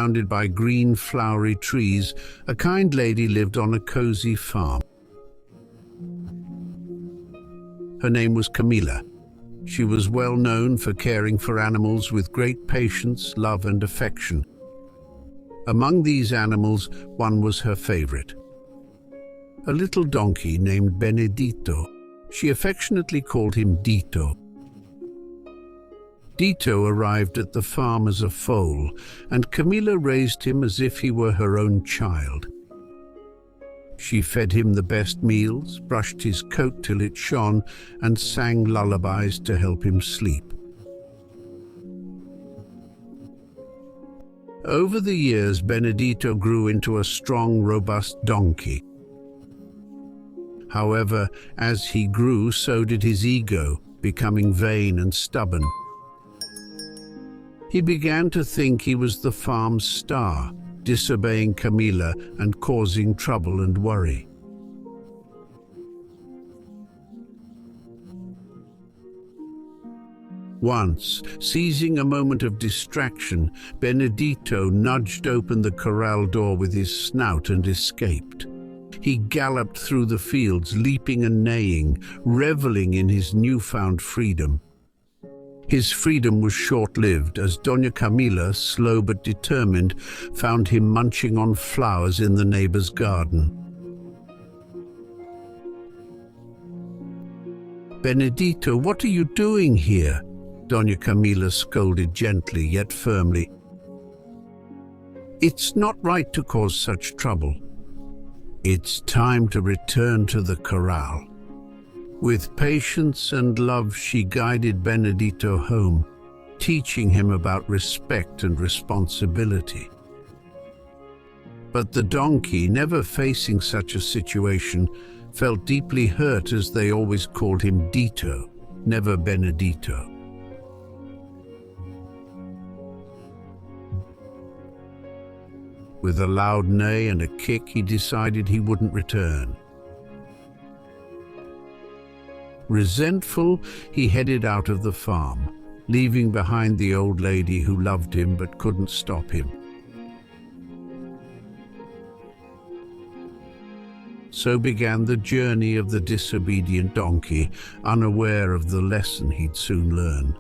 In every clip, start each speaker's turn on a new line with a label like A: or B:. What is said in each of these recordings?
A: Surrounded by green, flowery trees, a kind lady lived on a cozy farm. Her name was Camilla. She was well known for caring for animals with great patience, love, and affection. Among these animals, one was her favorite. A little donkey named Benedito. She affectionately called him Dito. Dito arrived at the farm as a foal, and Camilla raised him as if he were her own child. She fed him the best meals, brushed his coat till it shone, and sang lullabies to help him sleep. Over the years, Benedito grew into a strong, robust donkey. However, as he grew, so did his ego, becoming vain and stubborn. He began to think he was the farm's star, disobeying Camilla and causing trouble and worry. Once, seizing a moment of distraction, Benedito nudged open the corral door with his snout and escaped. He galloped through the fields, leaping and neighing, reveling in his newfound freedom. His freedom was short-lived, as Doña Camila, slow but determined, found him munching on flowers in the neighbor's garden. "Benedito, what are you doing here?" Doña Camila scolded gently yet firmly. "It's not right to cause such trouble. It's time to return to the corral." With patience and love, she guided Benedito home, teaching him about respect and responsibility. But the donkey, never facing such a situation, felt deeply hurt, as they always called him Dito, never Benedito. With a loud neigh and a kick, he decided he wouldn't return. Resentful, he headed out of the farm, leaving behind the old lady who loved him but couldn't stop him. So began the journey of the disobedient donkey, unaware of the lesson he'd soon learn.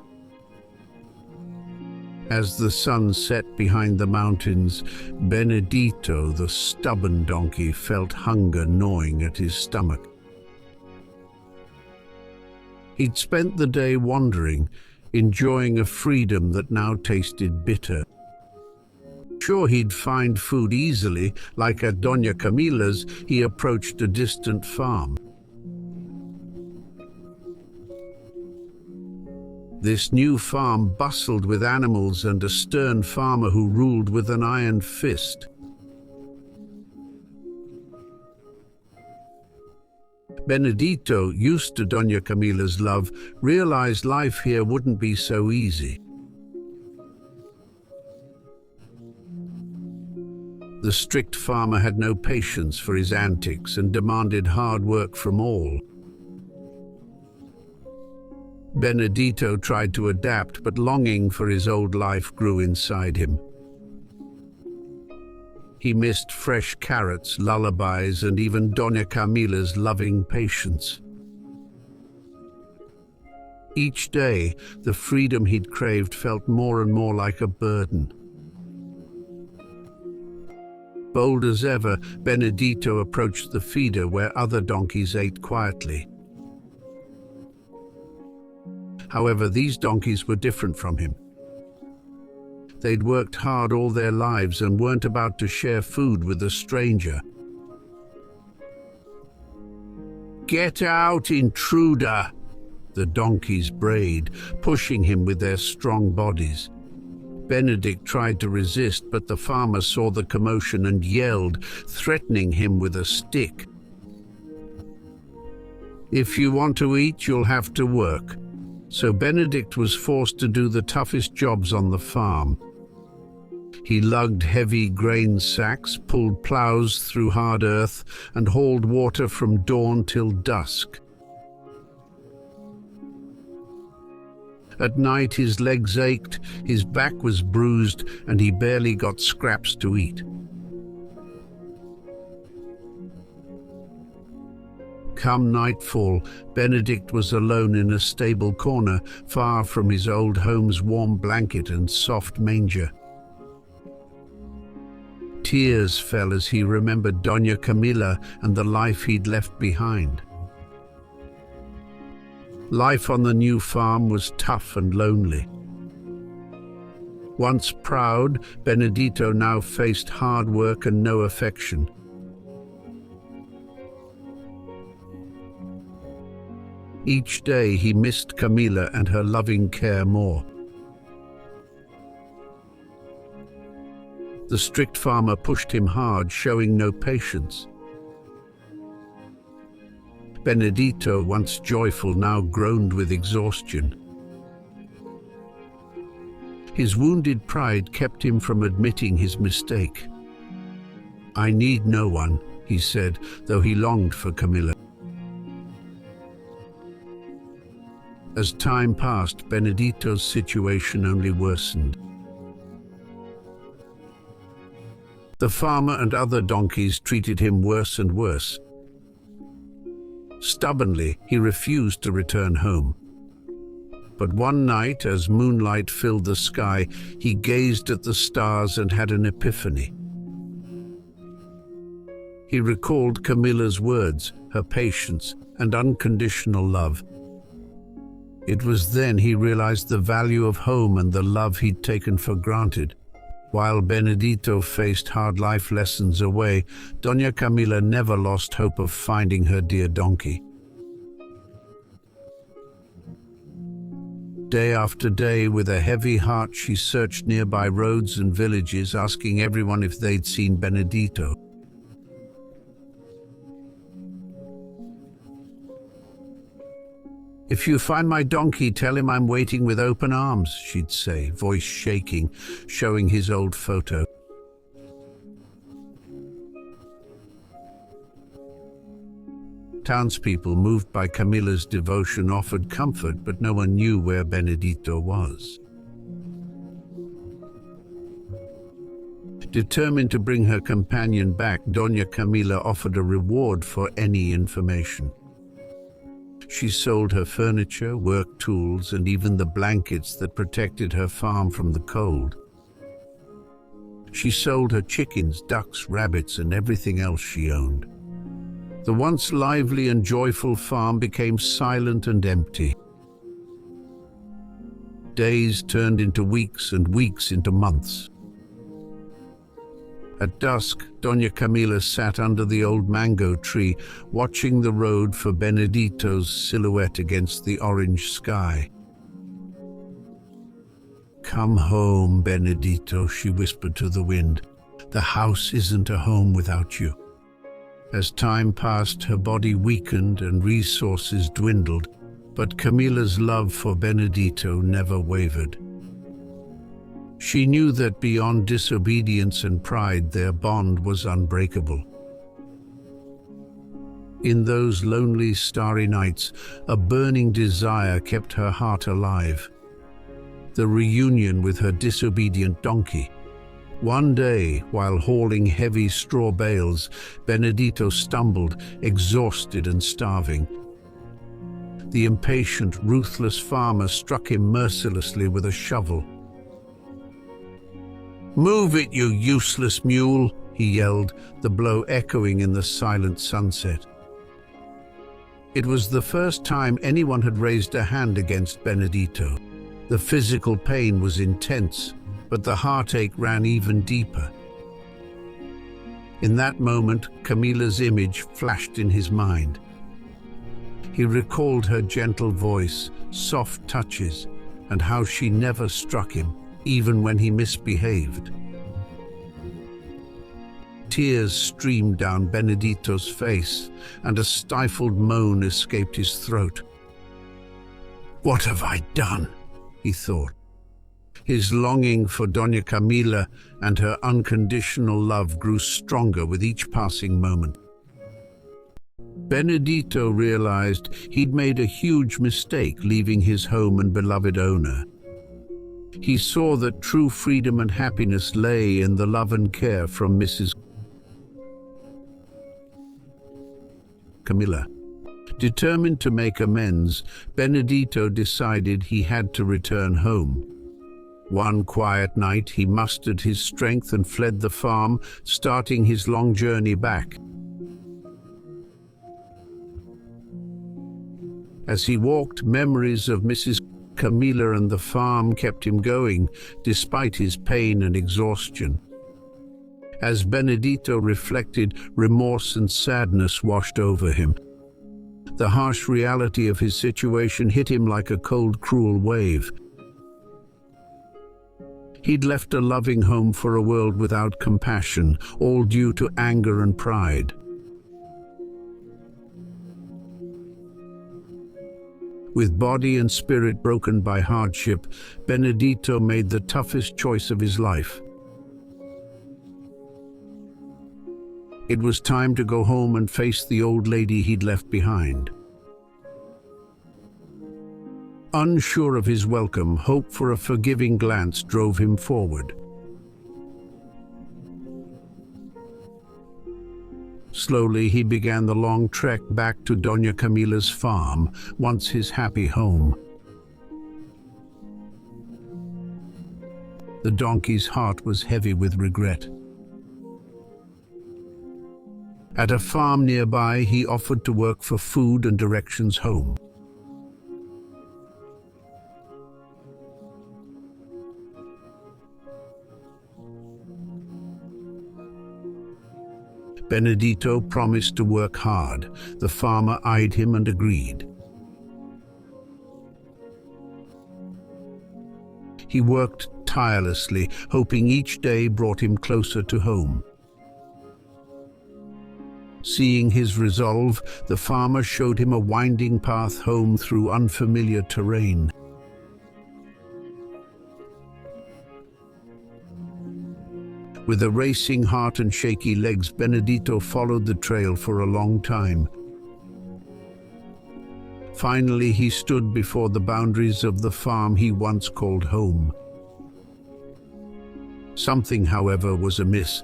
A: As the sun set behind the mountains, Benedito, the stubborn donkey, felt hunger gnawing at his stomach. He'd spent the day wandering, enjoying a freedom that now tasted bitter. Sure he'd find food easily, like at Doña Camila's, he approached a distant farm. This new farm bustled with animals and a stern farmer who ruled with an iron fist. Benedito, used to Doña Camila's love, realized life here wouldn't be so easy. The strict farmer had no patience for his antics and demanded hard work from all. Benedito tried to adapt, but longing for his old life grew inside him. He missed fresh carrots, lullabies, and even Doña Camila's loving patience. Each day, the freedom he'd craved felt more and more like a burden. Bold as ever, Benedito approached the feeder where other donkeys ate quietly. However, these donkeys were different from him. They'd worked hard all their lives and weren't about to share food with a stranger. "Get out, intruder!" the donkeys brayed, pushing him with their strong bodies. Benedict tried to resist, but the farmer saw the commotion and yelled, threatening him with a stick. "If you want to eat, you'll have to work." So Benedict was forced to do the toughest jobs on the farm. He lugged heavy grain sacks, pulled plows through hard earth, and hauled water from dawn till dusk. At night his legs ached, his back was bruised, and he barely got scraps to eat. Come nightfall, Benedict was alone in a stable corner, far from his old home's warm blanket and soft manger. Tears fell as he remembered Doña Camila and the life he'd left behind. Life on the new farm was tough and lonely. Once proud, Benedito now faced hard work and no affection. Each day he missed Camila and her loving care more. The strict farmer pushed him hard, showing no patience. Benedito, once joyful, now groaned with exhaustion. His wounded pride kept him from admitting his mistake. "I need no one," he said, though he longed for Camila. As time passed, Benedito's situation only worsened. The farmer and other donkeys treated him worse and worse. Stubbornly, he refused to return home. But one night, as moonlight filled the sky, he gazed at the stars and had an epiphany. He recalled Camila's words, her patience, and unconditional love. It was then he realized the value of home and the love he'd taken for granted. While Benedito faced hard life lessons away, Doña Camila never lost hope of finding her dear donkey. Day after day, with a heavy heart, she searched nearby roads and villages, asking everyone if they'd seen Benedito. "If you find my donkey, tell him I'm waiting with open arms," she'd say, voice shaking, showing his old photo. Townspeople, moved by Camila's devotion, offered comfort, but no one knew where Benedito was. Determined to bring her companion back, Doña Camila offered a reward for any information. She sold her furniture, work tools, and even the blankets that protected her farm from the cold. She sold her chickens, ducks, rabbits, and everything else she owned. The once lively and joyful farm became silent and empty. Days turned into weeks and weeks into months. At dusk, Doña Camila sat under the old mango tree, watching the road for Benedito's silhouette against the orange sky. "Come home, Benedito," she whispered to the wind. "The house isn't a home without you." As time passed, her body weakened and resources dwindled, but Camila's love for Benedito never wavered. She knew that beyond disobedience and pride, their bond was unbreakable. In those lonely, starry nights, a burning desire kept her heart alive. The reunion with her disobedient donkey. One day, while hauling heavy straw bales, Benedito stumbled, exhausted and starving. The impatient, ruthless farmer struck him mercilessly with a shovel. "Move it, you useless mule," he yelled, the blow echoing in the silent sunset. It was the first time anyone had raised a hand against Benedito. The physical pain was intense, but the heartache ran even deeper. In that moment, Camila's image flashed in his mind. He recalled her gentle voice, soft touches, and how she never struck him, even when he misbehaved. Tears streamed down Benedito's face, and a stifled moan escaped his throat. "What have I done?" he thought. His longing for Doña Camila and her unconditional love grew stronger with each passing moment. Benedito realized he'd made a huge mistake leaving his home and beloved owner. He saw that true freedom and happiness lay in the love and care from Mrs. Camilla. Determined to make amends, Benedito decided he had to return home. One quiet night, he mustered his strength and fled the farm, starting his long journey back. As he walked, memories of Mrs. Camilla and the farm kept him going, despite his pain and exhaustion. As Benedito reflected, remorse and sadness washed over him. The harsh reality of his situation hit him like a cold, cruel wave. He'd left a loving home for a world without compassion, all due to anger and pride. With body and spirit broken by hardship, Benedito made the toughest choice of his life. It was time to go home and face the old lady he'd left behind. Unsure of his welcome, hope for a forgiving glance drove him forward. Slowly, he began the long trek back to Doña Camila's farm, once his happy home. The donkey's heart was heavy with regret. At a farm nearby, he offered to work for food and directions home. Benedito promised to work hard. The farmer eyed him and agreed. He worked tirelessly, hoping each day brought him closer to home. Seeing his resolve, the farmer showed him a winding path home through unfamiliar terrain. With a racing heart and shaky legs, Benedito followed the trail for a long time. Finally, he stood before the boundaries of the farm he once called home. Something, however, was amiss.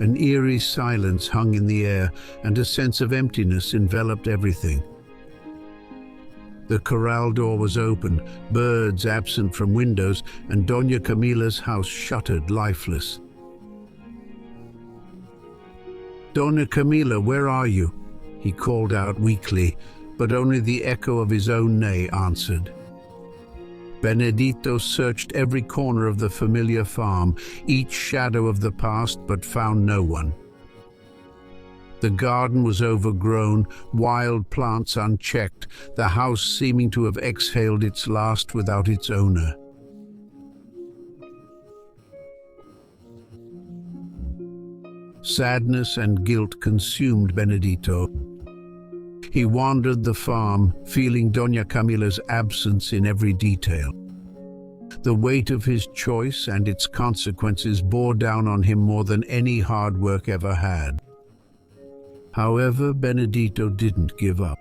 A: An eerie silence hung in the air, and a sense of emptiness enveloped everything. The corral door was open, birds absent from windows, and Doña Camila's house shuttered, lifeless. "Doña Camila, where are you?" he called out weakly, but only the echo of his own neigh answered. Benedito searched every corner of the familiar farm, each shadow of the past, but found no one. The garden was overgrown, wild plants unchecked, the house seeming to have exhaled its last without its owner. Sadness and guilt consumed Benedito. He wandered the farm, feeling Doña Camila's absence in every detail. The weight of his choice and its consequences bore down on him more than any hard work ever had. However, Benedito didn't give up.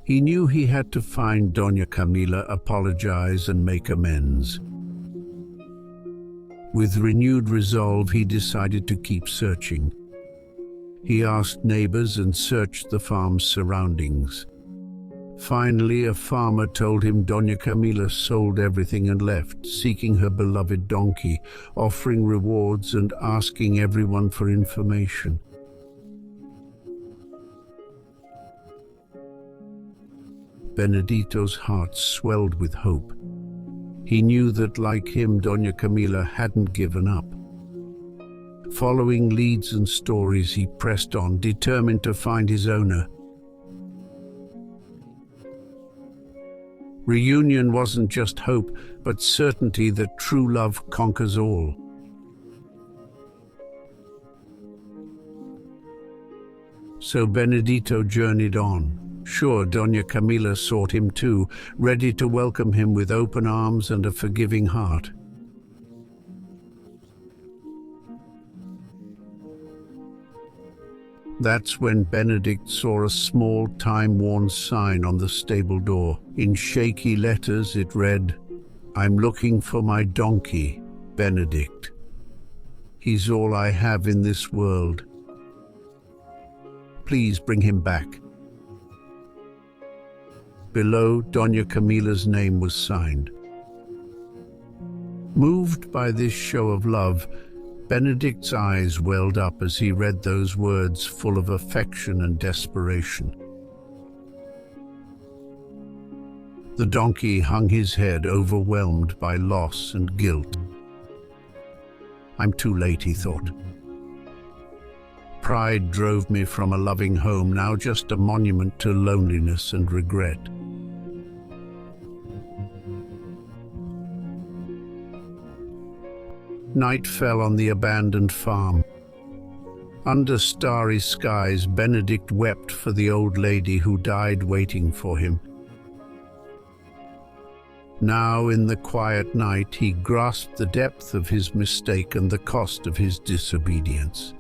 A: He knew he had to find Doña Camila, apologize, and make amends. With renewed resolve, he decided to keep searching. He asked neighbors and searched the farm's surroundings. Finally, a farmer told him Doña Camila sold everything and left, seeking her beloved donkey, offering rewards and asking everyone for information. Benedito's heart swelled with hope. He knew that, like him, Doña Camila hadn't given up. Following leads and stories, he pressed on, determined to find his owner. Reunion wasn't just hope, but certainty that true love conquers all. So Benedito journeyed on. Sure, Doña Camila sought him too, ready to welcome him with open arms and a forgiving heart. That's when Benedict saw a small, time-worn sign on the stable door. In shaky letters it read, "I'm looking for my donkey, Benedict. He's all I have in this world. Please bring him back." Below, Doña Camila's name was signed. Moved by this show of love, Benedict's eyes welled up as he read those words full of affection and desperation. The donkey hung his head, overwhelmed by loss and guilt. "I'm too late," he thought. "Pride drove me from a loving home, now just a monument to loneliness and regret." Night fell on the abandoned farm. Under starry skies, Benedict wept for the old lady who died waiting for him. Now, in the quiet night, he grasped the depth of his mistake and the cost of his disobedience.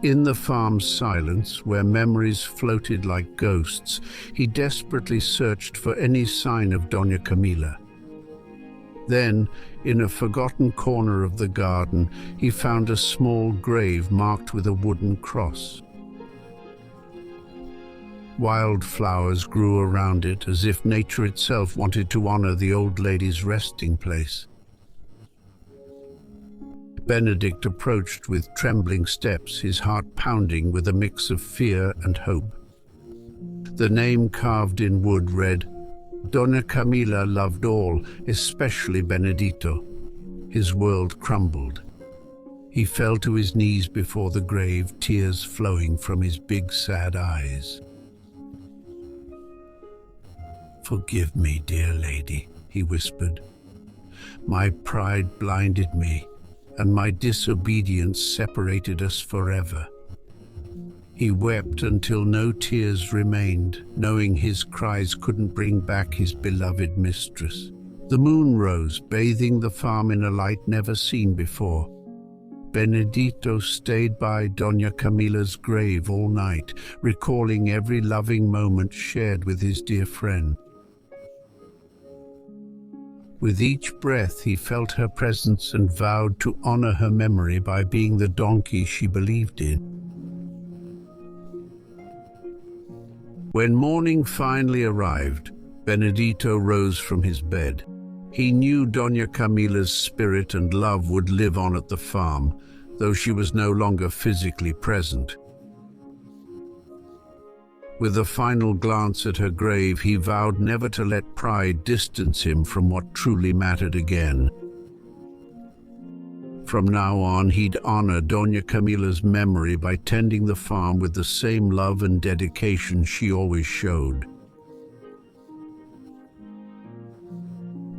A: In the farm's silence, where memories floated like ghosts, he desperately searched for any sign of Doña Camila. Then, in a forgotten corner of the garden, he found a small grave marked with a wooden cross. Wildflowers grew around it, as if nature itself wanted to honor the old lady's resting place. Benedict approached with trembling steps, his heart pounding with a mix of fear and hope. The name carved in wood read, "Doña Camila loved all, especially Benedito." His world crumbled. He fell to his knees before the grave, tears flowing from his big, sad eyes. "Forgive me, dear lady," he whispered. "My pride blinded me, and my disobedience separated us forever." He wept until no tears remained, knowing his cries couldn't bring back his beloved mistress. The moon rose, bathing the farm in a light never seen before. Benedito stayed by Doña Camila's grave all night, recalling every loving moment shared with his dear friend. With each breath he felt her presence and vowed to honor her memory by being the donkey she believed in. When morning finally arrived, Benedito rose from his bed. He knew Doña Camila's spirit and love would live on at the farm, though she was no longer physically present. With a final glance at her grave, he vowed never to let pride distance him from what truly mattered again. From now on, he'd honor Doña Camila's memory by tending the farm with the same love and dedication she always showed.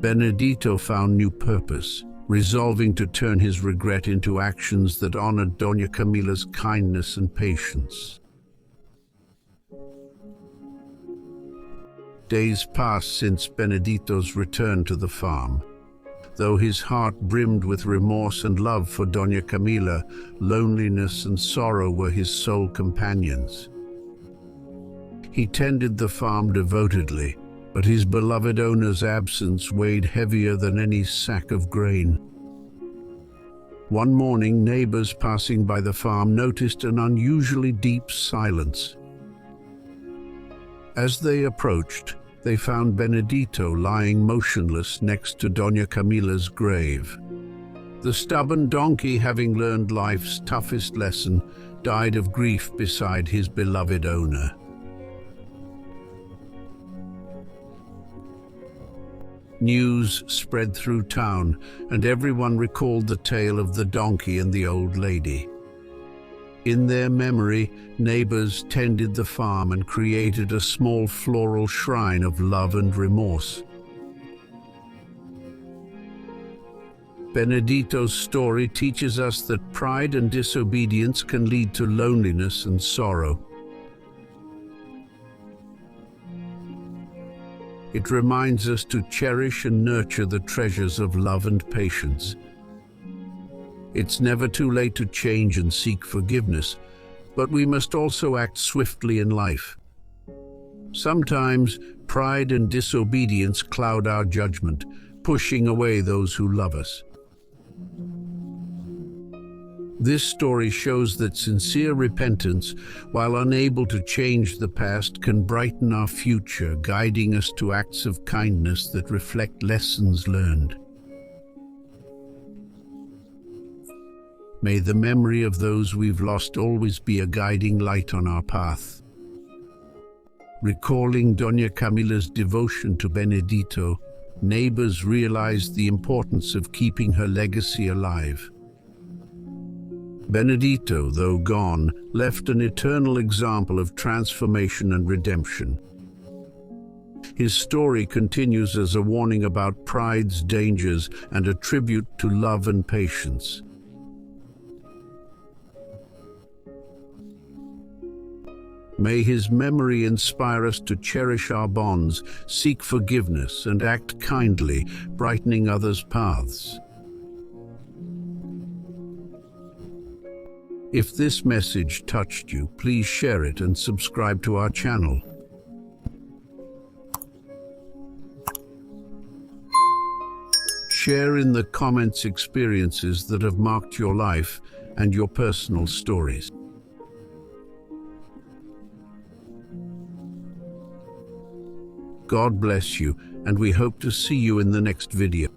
A: Benedito found new purpose, resolving to turn his regret into actions that honored Doña Camila's kindness and patience. Days passed since Benedito's return to the farm. Though his heart brimmed with remorse and love for Doña Camila, loneliness and sorrow were his sole companions. He tended the farm devotedly, but his beloved owner's absence weighed heavier than any sack of grain. One morning, neighbors passing by the farm noticed an unusually deep silence. As they approached, they found Benedito lying motionless next to Doña Camila's grave. The stubborn donkey, having learned life's toughest lesson, died of grief beside his beloved owner. News spread through town, and everyone recalled the tale of the donkey and the old lady. In their memory, neighbors tended the farm and created a small floral shrine of love and remorse. Benedito's story teaches us that pride and disobedience can lead to loneliness and sorrow. It reminds us to cherish and nurture the treasures of love and patience. It's never too late to change and seek forgiveness, but we must also act swiftly in life. Sometimes pride and disobedience cloud our judgment, pushing away those who love us. This story shows that sincere repentance, while unable to change the past, can brighten our future, guiding us to acts of kindness that reflect lessons learned. May the memory of those we've lost always be a guiding light on our path. Recalling Doña Camila's devotion to Benedito, neighbors realized the importance of keeping her legacy alive. Benedito, though gone, left an eternal example of transformation and redemption. His story continues as a warning about pride's dangers and a tribute to love and patience. May his memory inspire us to cherish our bonds, seek forgiveness, and act kindly, brightening others' paths. If this message touched you, please share it and subscribe to our channel. Share in the comments experiences that have marked your life and your personal stories. God bless you, and we hope to see you in the next video.